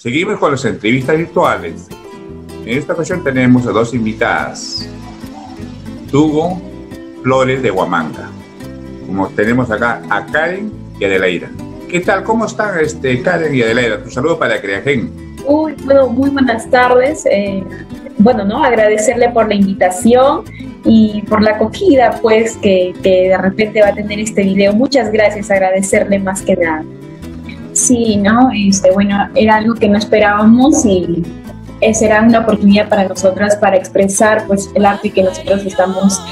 Seguimos con las entrevistas virtuales. En esta ocasión tenemos a dos invitadas. Tugo Flores de Huamanga. Como tenemos acá a Karen y Adelaida. ¿Qué tal? ¿Cómo están Karen y Adelaida? Tu saludo para Creagen. Bueno, muy buenas tardes. Agradecerle por la invitación y por la acogida, pues, que de repente va a tener este video. Muchas gracias, agradecerle más que nada. Sí, ¿no? Era algo que no esperábamos y será una oportunidad para nosotras para expresar, pues, el arte que nosotros estamos,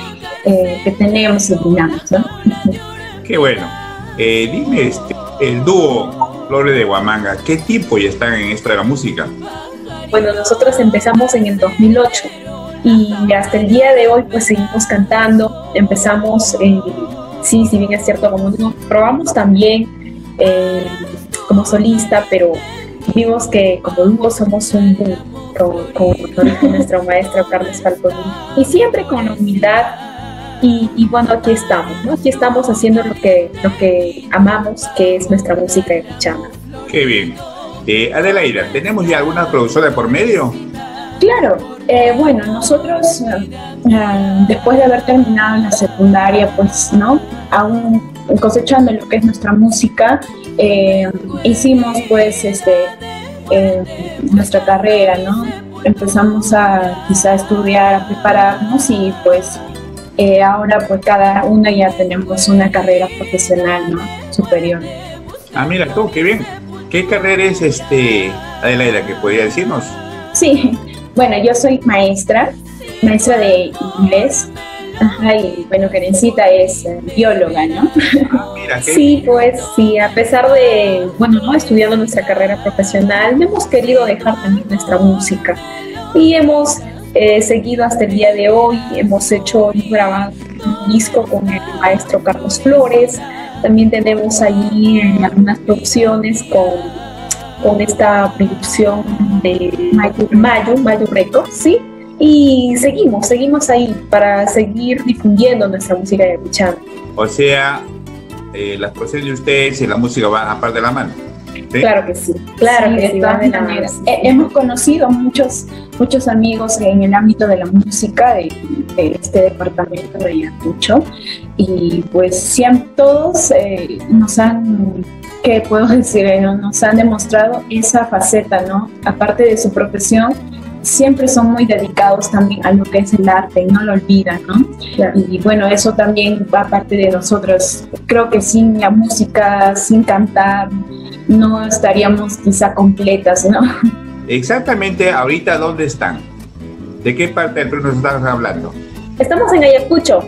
que tenemos y brindamos, ¿no? Qué bueno. Dime, el dúo Flores de Huamanga, ¿qué tiempo ya están en esto de la música? Bueno, nosotros empezamos en el 2008 y hasta el día de hoy pues seguimos cantando. Empezamos, si bien es cierto, como digo, probamos también como solista, pero vimos que como dúo somos un dúo, como lo dijo nuestro maestro Carlos Falconi, y siempre con humildad. Y bueno, aquí estamos, ¿no? Aquí estamos haciendo lo que amamos, que es nuestra música de pichanga. Qué bien. Adelaida, ¿tenemos ya alguna producción de por medio? Claro, nosotros después de haber terminado la secundaria, pues, ¿no? Aún cosechando lo que es nuestra música, hicimos pues nuestra carrera, ¿no? Empezamos a quizá estudiar, a prepararnos y pues ahora pues cada una ya tenemos una carrera profesional, ¿no? Superior. Ah, mira tú, qué bien. ¿Qué carrera es Adelaida, que podría decirnos? Sí, bueno, yo soy maestra de inglés. Ajá, y bueno, Karencita es bióloga, ¿no? Ah, mira, ¿qué? Sí, pues sí, a pesar de, no estudiando nuestra carrera profesional, no hemos querido dejar también nuestra música y hemos seguido hasta el día de hoy. Hemos grabado un disco con el maestro Carlos Flores. También tenemos ahí algunas producciones con esta producción de Mayo Records, ¿sí? Y seguimos ahí para seguir difundiendo nuestra música de pichanga. O sea, las producciones de ustedes y la música van a par de la mano. ¿Sí? Claro que sí, claro que sí, de todas maneras. Hemos conocido muchos amigos en el ámbito de la música de este departamento de Ayacucho y pues todos nos han, ¿qué puedo decir? Nos han demostrado esa faceta, ¿no? Aparte de su profesión, siempre son muy dedicados también a lo que es el arte, no lo olvidan, ¿no? Claro. Y bueno, eso también va parte de nosotros. Creo que sin la música, sin cantar, no estaríamos quizá completas, ¿no? Exactamente, ahorita, ¿dónde están? ¿De qué parte del Perú nos estamos hablando? Estamos en Ayacucho,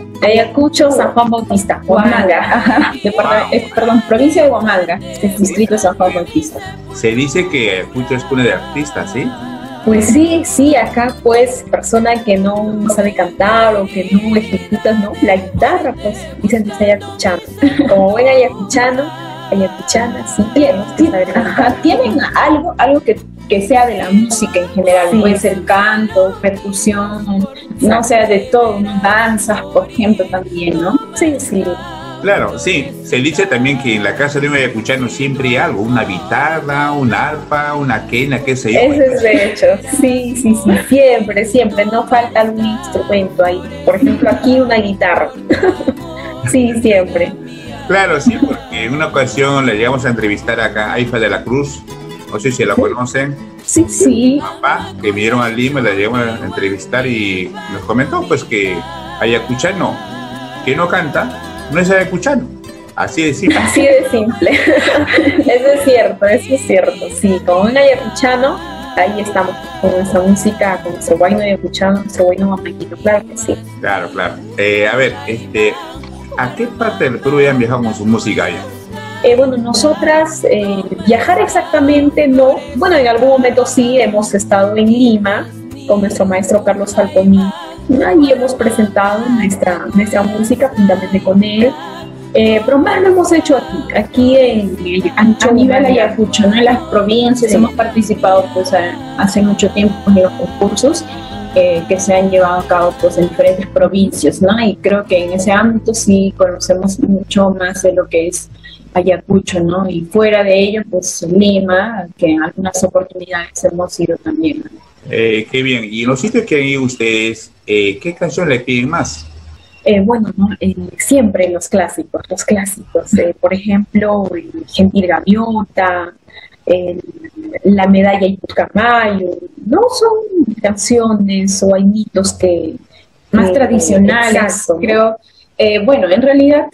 San Juan Bautista, Huamanga. Provincia de Huamanga, distrito San Juan Bautista. Se dice que Ayacucho es cuna de artistas, ¿sí? Pues sí, acá pues persona que no sabe cantar o que no ejecuta, ¿no? La guitarra, pues dicen que está ayacuchano. Como buen ayacuchana, sí, tienen algo que sea de la música en general, sí, puede ser canto, percusión, no sea de todo, ¿no? Danzas, por ejemplo, también, ¿no? Sí. Claro, sí. Se dice también que en la casa de un ayacuchano siempre hay algo, una guitarra, una arpa, una quena, qué sé yo. Eso es de hecho, sí, siempre, no falta algún instrumento ahí. Por ejemplo, aquí una guitarra. Sí, siempre. Claro, sí, porque en una ocasión le llegamos a entrevistar acá a Aifa de la Cruz, no sé si la conocen. Sí. Papá, que vinieron a Lima, la llegamos a entrevistar y nos comentó pues que ayacuchano que no canta no es ayacuchano. Así de simple. Así de simple. Eso es cierto. Sí, como un ayacuchano, ahí estamos con nuestra música, con nuestro guayno ayacuchano, nuestro guayno huamanguino, claro que sí. Claro. A ver, ¿a qué parte del Perú ya han viajado con su música allá? Nosotras viajar exactamente no. Bueno, en algún momento sí hemos estado en Lima con nuestro maestro Carlos Falconi. Ahí hemos presentado nuestra música juntamente con él. Pero más lo hemos hecho aquí a nivel Ayacucho, ¿no? En las provincias hemos participado pues hace mucho tiempo en los concursos que se han llevado a cabo pues en diferentes provincias, ¿no? Y creo que en ese ámbito sí conocemos mucho más de lo que es Ayacucho, ¿no? Y fuera de ello, pues Lima, que en algunas oportunidades hemos ido también, ¿no? Qué bien. Y en los sitios que han ido ustedes, ¿qué canción le piden más? Bueno, ¿no? Siempre los clásicos, por ejemplo, Gentil Gaviota, eh, La Medalla y Pucamayo, ¿no? Son canciones o hay mitos que... Más tradicionales, exacto, creo. Bueno, en realidad,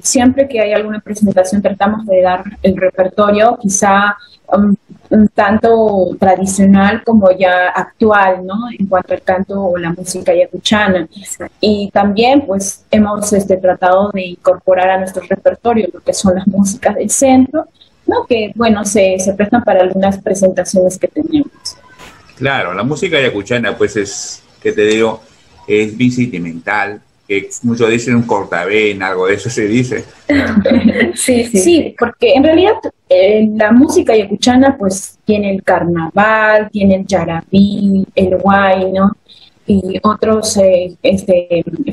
siempre que hay alguna presentación tratamos de dar el repertorio, quizá un tanto tradicional como ya actual, ¿no? En cuanto al canto o la música yacuchana. Exacto. Y también, pues, hemos tratado de incorporar a nuestro repertorio lo que son las músicas del centro, ¿no? Que, bueno, se prestan para algunas presentaciones que tenemos. Claro, la música yacuchana, pues es, ¿qué te digo? Es bien sentimental, que muchos dicen un cortavena, algo de eso se dice. Sí, porque en realidad la música yacuchana pues tiene el carnaval, tiene el yarabí, el huayno y otros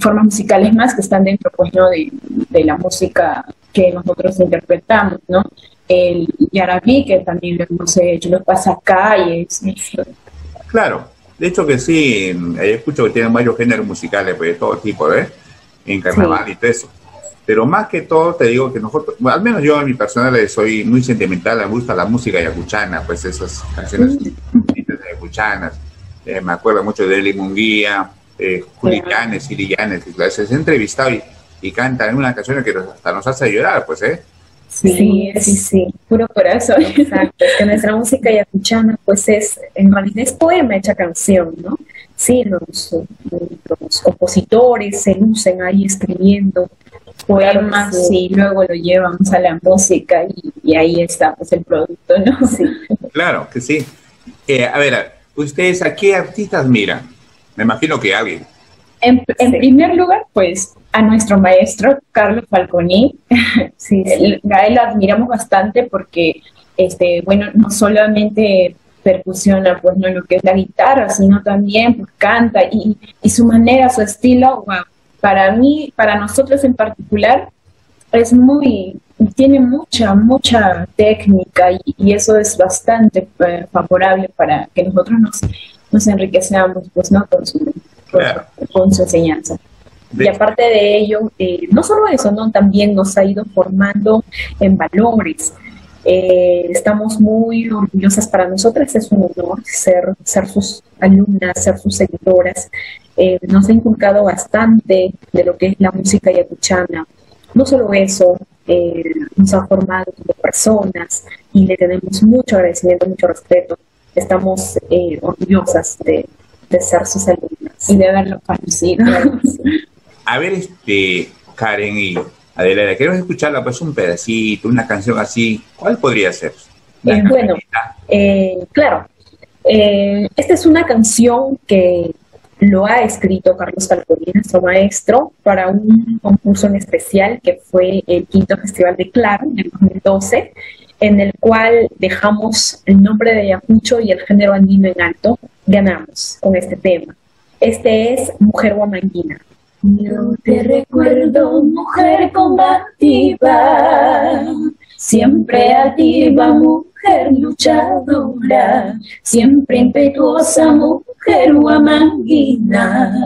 formas musicales más que están dentro pues no de la música que nosotros interpretamos, ¿no? El yarabí, que también lo hemos hecho, los pasacalles. Claro, de hecho que sí, escucho que tienen varios géneros musicales, pues de todo tipo, ¿eh? En carnaval y todo eso. Pero más que todo te digo que nosotros, bueno, al menos yo en mi personal soy muy sentimental, me gusta la música yacuchana, pues esas canciones yacuchanas. Me acuerdo mucho de Eli Munguía, Juli Llanes, Siri Llanes, que las he entrevistado y cantan una canción que hasta nos hace llorar, pues, ¿eh? Sí, Puro corazón. exacto. Es que nuestra música yacuchana, pues en realidad es poema hecha canción, ¿no? Sí, los compositores se lucen ahí escribiendo Poemas sí. y luego lo llevamos a la música y ahí está pues el producto, ¿no? Sí. Claro que sí. A ver, ¿ustedes a qué artistas miran? Me imagino que alguien. En primer lugar, pues a nuestro maestro Carlos Falconi. Sí. A él lo admiramos bastante porque, bueno, no solamente percusiona pues no lo que es la guitarra, sino también pues, canta y su manera, su estilo, wow, para mí, para nosotros en particular, tiene mucha técnica y eso es bastante favorable para que nosotros nos enriquezcamos pues no con su enseñanza. Y aparte de ello, no solo eso, ¿no? También nos ha ido formando en valores. Estamos muy orgullosas, para nosotras es un honor ser sus alumnas, ser sus seguidoras. Nos ha inculcado bastante de lo que es la música yacuchana. No solo eso, nos ha formado como personas y le tenemos mucho agradecimiento, mucho respeto. Estamos orgullosas de ser sus alumnas y de haberlo conocido. A ver, Karen y Adelaida, queremos escucharla, pues un pedacito, una canción así. ¿Cuál podría ser? Bueno, claro. Esta es una canción que lo ha escrito Carlos Falconi, nuestro maestro, para un concurso en especial que fue el quinto Festival de Claro en el 2012, en el cual dejamos el nombre de Ayacucho y el género andino en alto. Ganamos con este tema. Este es Mujer Huamanguina. Yo te recuerdo, mujer combativa, siempre activa, mujer luchadora, siempre impetuosa, mujer huamanguina.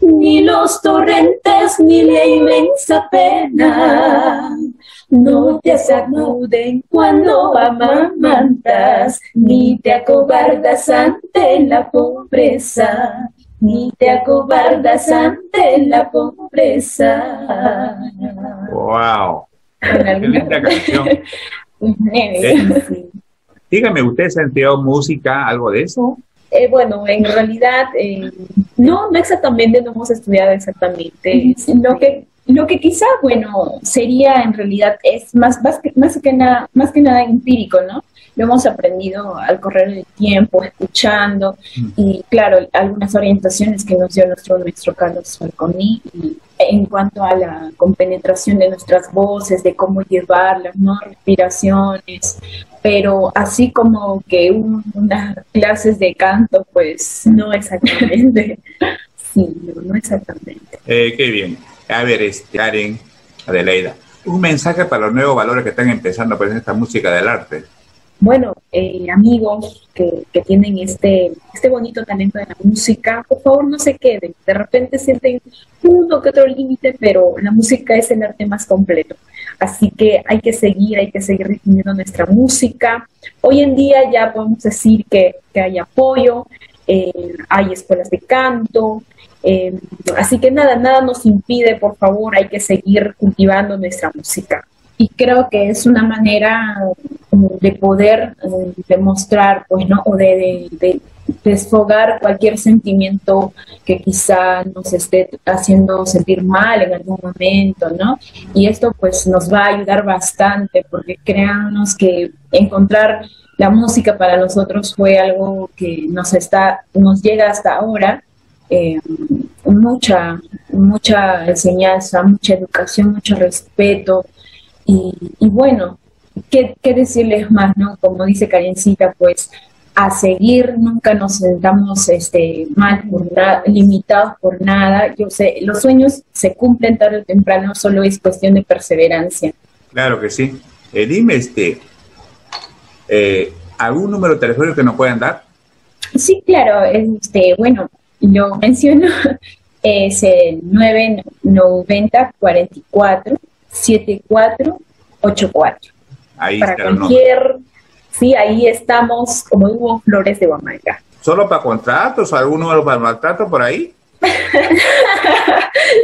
Ni los torrentes ni la inmensa pena no te sacuden cuando amamantas, ni te acobardas ante la pobreza, ni te acobardas ante la pobreza. ¡Wow! ¡Qué linda canción! Dígame, ¿ustedes han estudiado música, algo de eso? Bueno, en realidad, no exactamente, no hemos estudiado exactamente. Lo que quizá, bueno, sería en realidad es más que nada empírico, ¿no? Lo hemos aprendido al correr del tiempo, escuchando, y claro, algunas orientaciones que nos dio nuestro Carlos Falconi en cuanto a la compenetración de nuestras voces, de cómo llevarlas, ¿no? Respiraciones, pero así como que unas clases de canto, pues no exactamente. Sí, no exactamente. Qué bien. A ver, Karen, Adelaida, un mensaje para los nuevos valores que están empezando pues, en esta música del arte. Bueno, amigos que tienen este bonito talento de la música, por favor no se queden. De repente sienten uno que otro límite, pero la música es el arte más completo. Así que hay que seguir difundiendo nuestra música. Hoy en día ya podemos decir que hay apoyo, hay escuelas de canto, así que nada nos impide, por favor, hay que seguir cultivando nuestra música. Y creo que es una manera de poder demostrar, pues, ¿no? O de desfogar cualquier sentimiento que quizá nos esté haciendo sentir mal en algún momento, ¿no? Y esto, pues, nos va a ayudar bastante, porque créanos que encontrar la música para nosotros fue algo que nos llega hasta ahora, mucha enseñanza, mucha educación, mucho respeto. Y bueno, ¿qué decirles más, no? Como dice Karencita, pues a seguir, nunca nos sentamos mal por nada, limitados por nada. Yo sé, los sueños se cumplen tarde o temprano, solo es cuestión de perseverancia. Claro que sí. Dime, ¿algún número telefónico que nos puedan dar? Sí, claro, bueno, lo menciono, es el 990 44 7484. Ahí para está cualquier, sí, ahí estamos como Hugo Flores de Huamanga. ¿Solo para contratos o algún número para maltrato por ahí?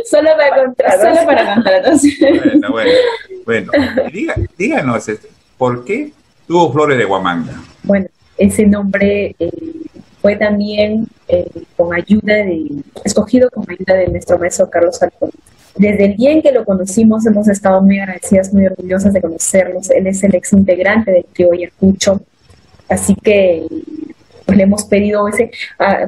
Solo para contratos. Bueno. Díganos, ¿por qué Hugo Flores de Huamanga? Bueno, ese nombre fue también escogido con ayuda de nuestro maestro Carlos Alfonso. Desde el día en que lo conocimos hemos estado muy agradecidas, muy orgullosas de conocerlos. Él es el ex integrante del trío Ayacucho, así que pues, le hemos pedido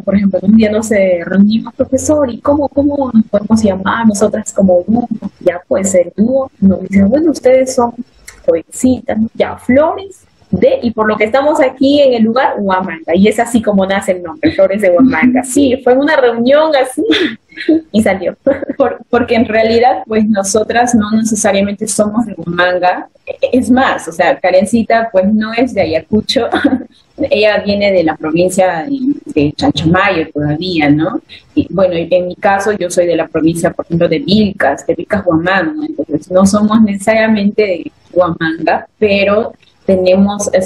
por ejemplo, un día nos reunimos, profesor, ¿y cómo nos podemos llamar nosotras como dúo? Ya pues el dúo nos dice, bueno, ustedes son jovencitas, ¿no? Ya Flores y por lo que estamos aquí en el lugar, Huamanga, y es así como nace el nombre, Flores de Huamanga. Sí, fue una reunión así y salió. Porque en realidad, pues nosotras no necesariamente somos de Huamanga. Es más, o sea, Karencita pues no es de Ayacucho, ella viene de la provincia de Chanchamayo todavía, ¿no? Y bueno, en mi caso yo soy de la provincia, por ejemplo, de Vilcas Huamanga, entonces no somos necesariamente de Huamanga, pero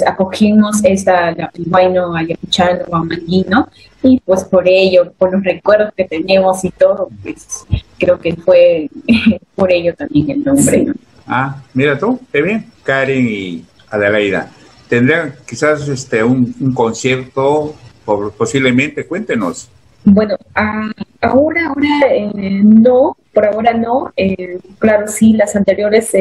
acogimos el guayno ayacuchano, huamanguino, y pues por ello, por los recuerdos que tenemos y todo, pues creo que fue por ello también el nombre, ¿no? Ah, mira tú, qué bien. Karen y Adelaida, ¿tendrán quizás un concierto, posiblemente? Cuéntenos. Bueno, ahora no, por ahora no. Claro, sí, las anteriores.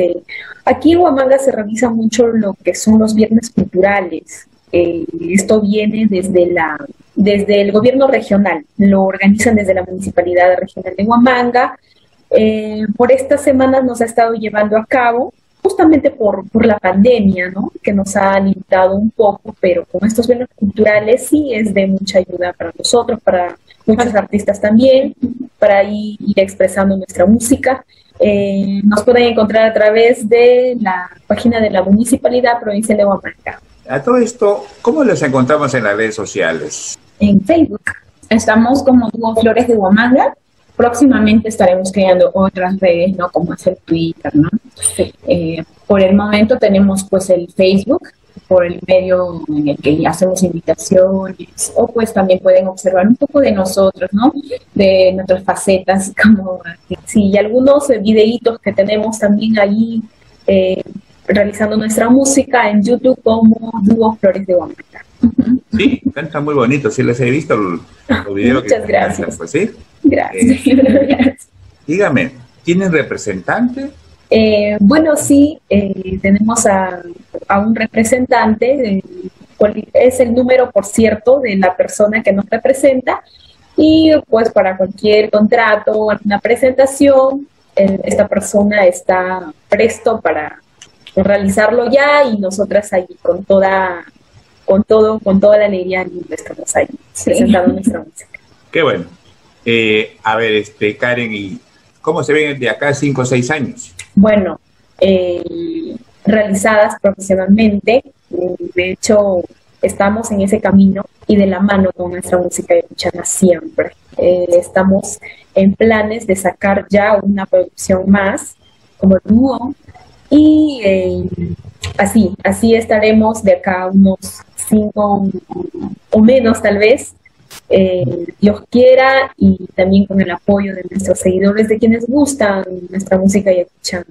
Aquí en Huamanga se realiza mucho lo que son los viernes culturales. Esto viene desde el gobierno regional, lo organizan desde la Municipalidad Regional de Huamanga. Por estas semanas nos ha estado llevando a cabo, justamente por la pandemia, ¿no? Que nos ha limitado un poco, pero con estos viernes culturales sí es de mucha ayuda para nosotros, para muchos artistas también, para ir expresando nuestra música. Nos pueden encontrar a través de la página de la Municipalidad Provincial de Huamanga. A todo esto, ¿cómo los encontramos en las redes sociales? En Facebook. Estamos como Hugo Flores de Huamanga. Próximamente estaremos creando otras redes, ¿no? Como es el Twitter, ¿no? Sí. Por el momento tenemos pues el Facebook, por el medio en el que hacemos invitaciones, o pues también pueden observar un poco de nosotros, ¿no? De nuestras facetas, como sí, y algunos videitos que tenemos también ahí realizando nuestra música en YouTube como Hugo Flores de Huamanga. Sí, canta muy bonito, sí les he visto los videos. Muchas gracias. Cantan, pues, ¿sí? Gracias. Dígame, ¿tienen representante? Bueno, sí, tenemos a un representante, es el número, por cierto, de la persona que nos representa, y pues para cualquier contrato o alguna presentación, esta persona está presto para realizarlo ya, y nosotras ahí con toda la alegría estamos ahí presentando nuestra música. Qué bueno. A ver, Karen, ¿y cómo se ven de acá 5 o 6 años? Bueno, realizadas profesionalmente. De hecho, estamos en ese camino y de la mano con nuestra música yacuchana siempre. Estamos en planes de sacar ya una producción más como dúo y así estaremos de acá a unos 5 o menos tal vez, Dios quiera, y también con el apoyo de nuestros seguidores, de quienes gustan nuestra música yacuchana.